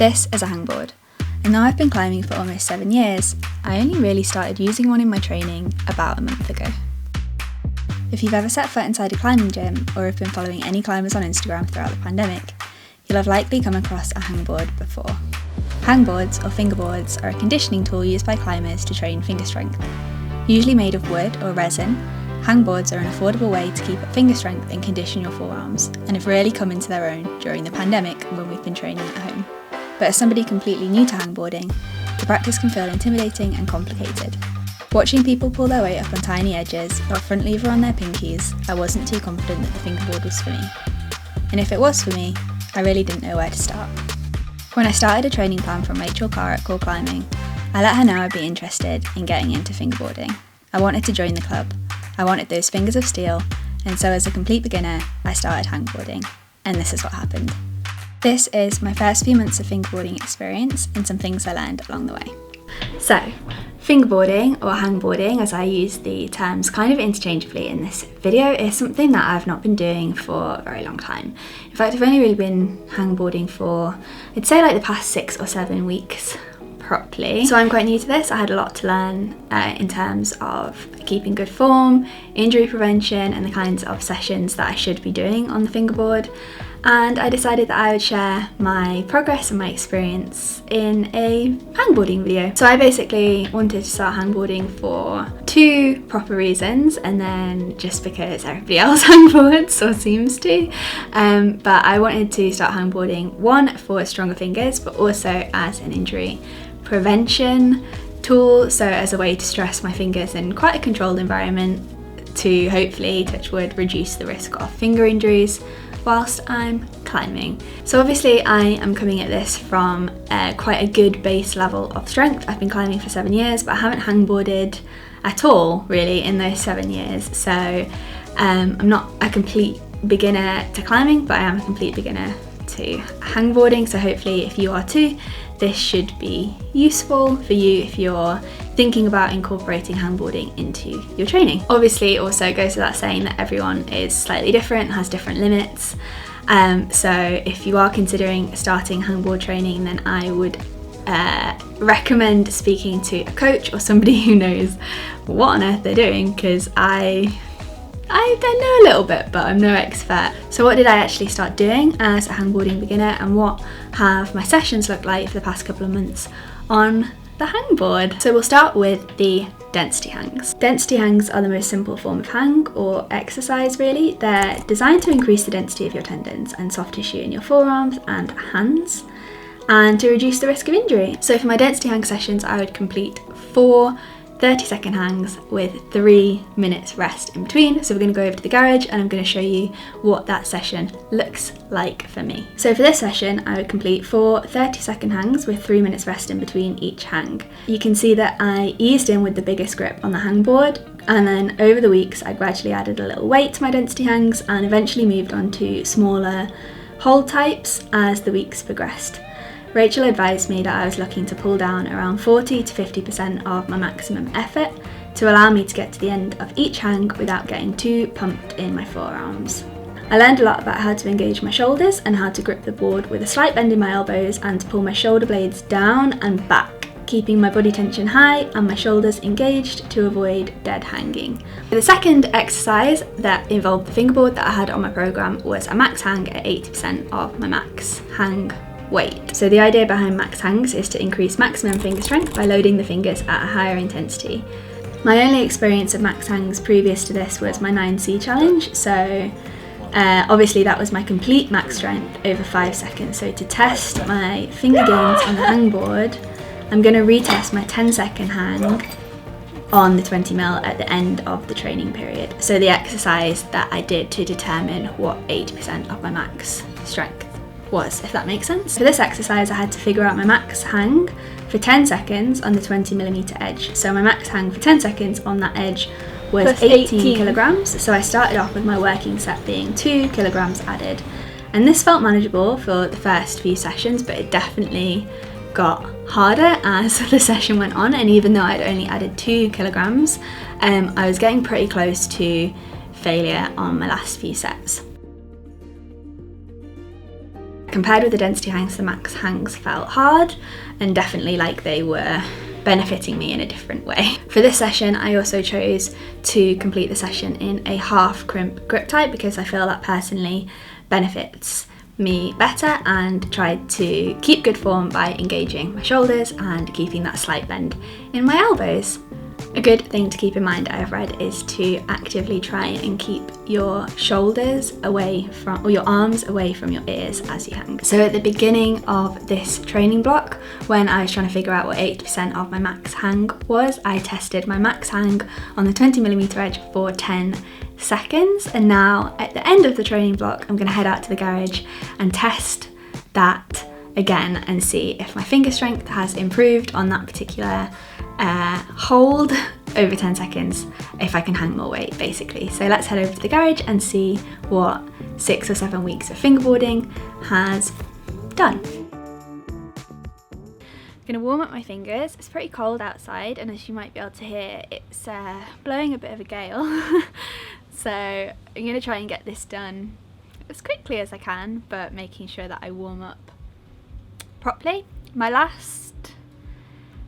This is a hangboard, and though I've been climbing for almost 7 years, I only really started using one in my training about a month ago. If you've ever set foot inside a climbing gym or have been following any climbers on Instagram throughout the pandemic, you'll have likely come across a hangboard before. Hangboards, or fingerboards, are a conditioning tool used by climbers to train finger strength. Usually made of wood or resin, hangboards are an affordable way to keep up finger strength and condition your forearms, and have really come into their own during the pandemic when we've been training at home. But as somebody completely new to hangboarding, the practice can feel intimidating and complicated. Watching people pull their weight up on tiny edges or a front lever on their pinkies, I wasn't too confident that the fingerboard was for me. And if it was for me, I really didn't know where to start. When I started a training plan from Rachel Carr at Core Climbing, I let her know I'd be interested in getting into fingerboarding. I wanted to join the club. I wanted those fingers of steel, and so as a complete beginner, I started hangboarding. And this is what happened. This is my first few months of fingerboarding experience and some things I learned along the way. So, fingerboarding, or hangboarding as I use the terms kind of interchangeably in this video, is something that I've not been doing for a very long time. In fact, I've only really been hangboarding for, I'd say like the past 6 or 7 weeks properly. So I'm quite new to this. I had a lot to learn in terms of keeping good form, injury prevention, and the kinds of sessions that I should be doing on the fingerboard. And I decided that I would share my progress and my experience in a hangboarding video. So I basically wanted to start hangboarding for 2 proper reasons, and then just because everybody else hangboards or seems to. But I wanted to start hangboarding, one, for stronger fingers, but also as an injury prevention tool, so as a way to stress my fingers in quite a controlled environment to hopefully, touch wood, reduce the risk of finger injuries whilst I'm climbing. So obviously I am coming at this from quite a good base level of strength. I've been climbing for 7 years, but I haven't hangboarded at all really in those 7 years. So I'm not a complete beginner to climbing, but I am a complete beginner to hangboarding. So hopefully if you are too, this should be useful for you if you're thinking about incorporating hangboarding into your training. Obviously, it also goes without saying that everyone is slightly different, has different limits. So if you are considering starting hangboard training, then I would recommend speaking to a coach or somebody who knows what on earth they're doing, because I know a little bit, but I'm no expert. So what did I actually start doing as a hangboarding beginner, and what have my sessions looked like for the past couple of months on the hangboard? So we'll start with the density hangs. Density hangs are the most simple form of hang or exercise really. They're designed to increase the density of your tendons and soft tissue in your forearms and hands, and to reduce the risk of injury. So for my density hang sessions, I would complete 4 30-second hangs with 3 minutes rest in between. So we're going to go over to the garage and I'm going to show you what that session looks like for me. So for this session, I would complete 4 30-second hangs with 3 minutes rest in between each hang. You can see that I eased in with the biggest grip on the hangboard, and then over the weeks I gradually added a little weight to my density hangs and eventually moved on to smaller hold types as the weeks progressed. Rachel advised me that I was looking to pull down around 40 to 50% of my maximum effort to allow me to get to the end of each hang without getting too pumped in my forearms. I learned a lot about how to engage my shoulders and how to grip the board with a slight bend in my elbows, and to pull my shoulder blades down and back, keeping my body tension high and my shoulders engaged to avoid dead hanging. The second exercise that involved the fingerboard that I had on my programme was a max hang at 80% of my max hang weight. So the idea behind max hangs is to increase maximum finger strength by loading the fingers at a higher intensity. My only experience of max hangs previous to this was my 9C challenge, so obviously that was my complete max strength over 5 seconds. So to test my finger gains on the hangboard, I'm going to retest my 10-second hang on the 20mm at the end of the training period. So the exercise that I did to determine what 80% of my max strength was, if that makes sense. For this exercise, I had to figure out my max hang for 10 seconds on the 20mm edge. So my max hang for 10 seconds on that edge was 18 kilograms. So I started off with my working set being 2 kilograms added. And this felt manageable for the first few sessions, but it definitely got harder as the session went on. And even though I'd only added 2 kilograms, I was getting pretty close to failure on my last few sets. compared with the density hangs, the max hangs felt hard and definitely like they were benefiting me in a different way. For this session, I also chose to complete the session in a half crimp grip type because I feel that personally benefits me better, and tried to keep good form by engaging my shoulders and keeping that slight bend in my elbows. A good thing to keep in mind, I have read, is to actively try and keep your shoulders away from, or your arms away from your ears as you hang. So at the beginning of this training block, when I was trying to figure out what 80% of my max hang was, I tested my max hang on the 20mm edge for 10 seconds. And now at the end of the training block, I'm gonna head out to the garage and test that again and see if my finger strength has improved on that particular hold over 10 seconds, if I can hang more weight basically. So let's head over to the garage and see what 6 or 7 weeks of fingerboarding has done. I'm gonna warm up my fingers. It's pretty cold outside, and as you might be able to hear, it's blowing a bit of a gale. So I'm gonna try and get this done as quickly as I can, but making sure that I warm up properly. My last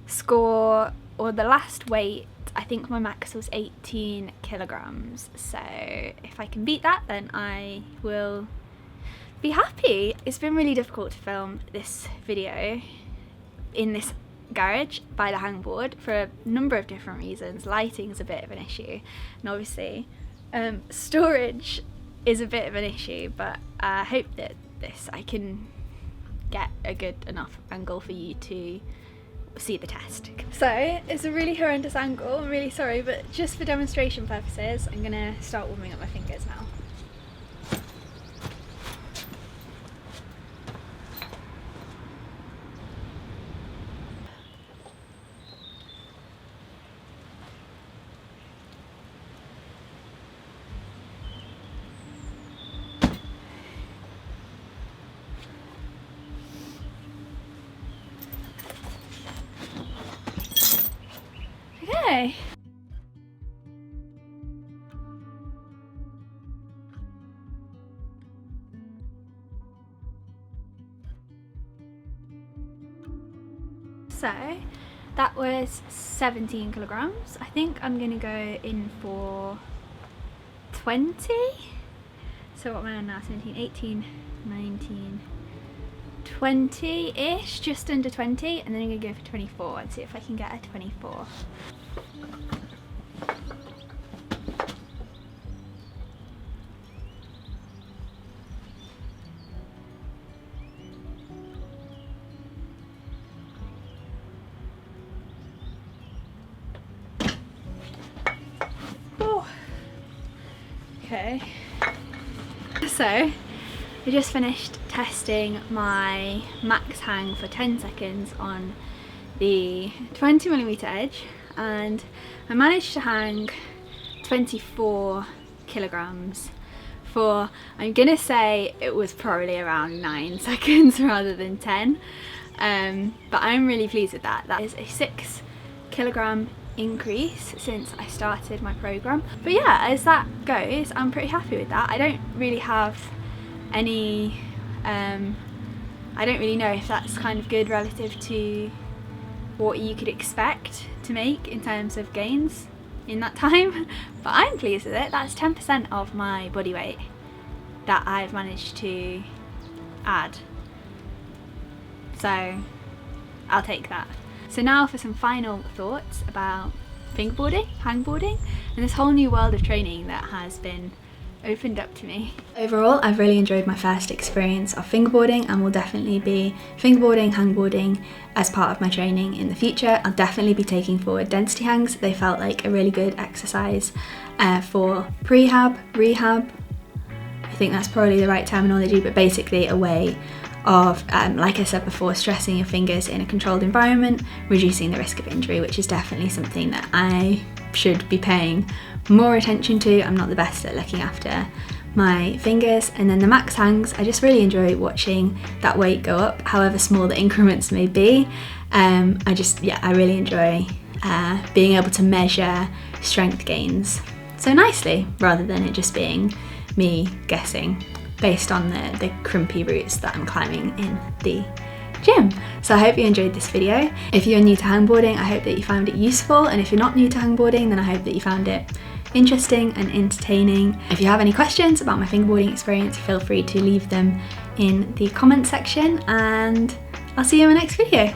score, or the last weight, I think my max was 18 kilograms. So if I can beat that, then I will be happy. It's been really difficult to film this video in this garage by the hangboard for a number of different reasons. Lighting is a bit of an issue, and obviously storage is a bit of an issue, but I hope that I can get a good enough angle for you to see the test. So it's a really horrendous angle, I'm really sorry, but just for demonstration purposes, I'm gonna start warming up my fingers now. Okay. So that was 17 kilograms. I think I'm gonna go in for 20. So what am I on now? 17, 18, 19, 20-ish, just under 20, and then I'm gonna go for 24 and see if I can get a 24. Okay, so I just finished testing my max hang for 10 seconds on the 20mm edge, and I managed to hang 24 kilograms for, I'm gonna say it was probably around 9 seconds rather than 10, but I'm really pleased with that. That is a 6 kilogram increase since I started my program. But yeah, as that goes, I'm pretty happy with that. I don't really have any I don't really know if that's kind of good relative to what you could expect to make in terms of gains in that time, but I'm pleased with it. That's 10% of my body weight that I've managed to add, so I'll take that. So now for some final thoughts about fingerboarding, hangboarding, and this whole new world of training that has been opened up to me. Overall, I've really enjoyed my first experience of fingerboarding, and will definitely be fingerboarding, hangboarding as part of my training in the future. I'll definitely be taking forward density hangs. They felt like a really good exercise for prehab, rehab. I think that's probably the right terminology, but basically a way of, like I said before, stressing your fingers in a controlled environment, reducing the risk of injury, which is definitely something that I should be paying more attention to. I'm not the best at looking after my fingers. And then the max hangs, I just really enjoy watching that weight go up, however small the increments may be. I really enjoy being able to measure strength gains so nicely, rather than it just being me guessing. based on the crimpy routes that I'm climbing in the gym. So I hope you enjoyed this video. If you're new to hangboarding, I hope that you found it useful, and if you're not new to hangboarding, then I hope that you found it interesting and entertaining. If you have any questions about my fingerboarding experience, feel free to leave them in the comment section, and I'll see you in my next video.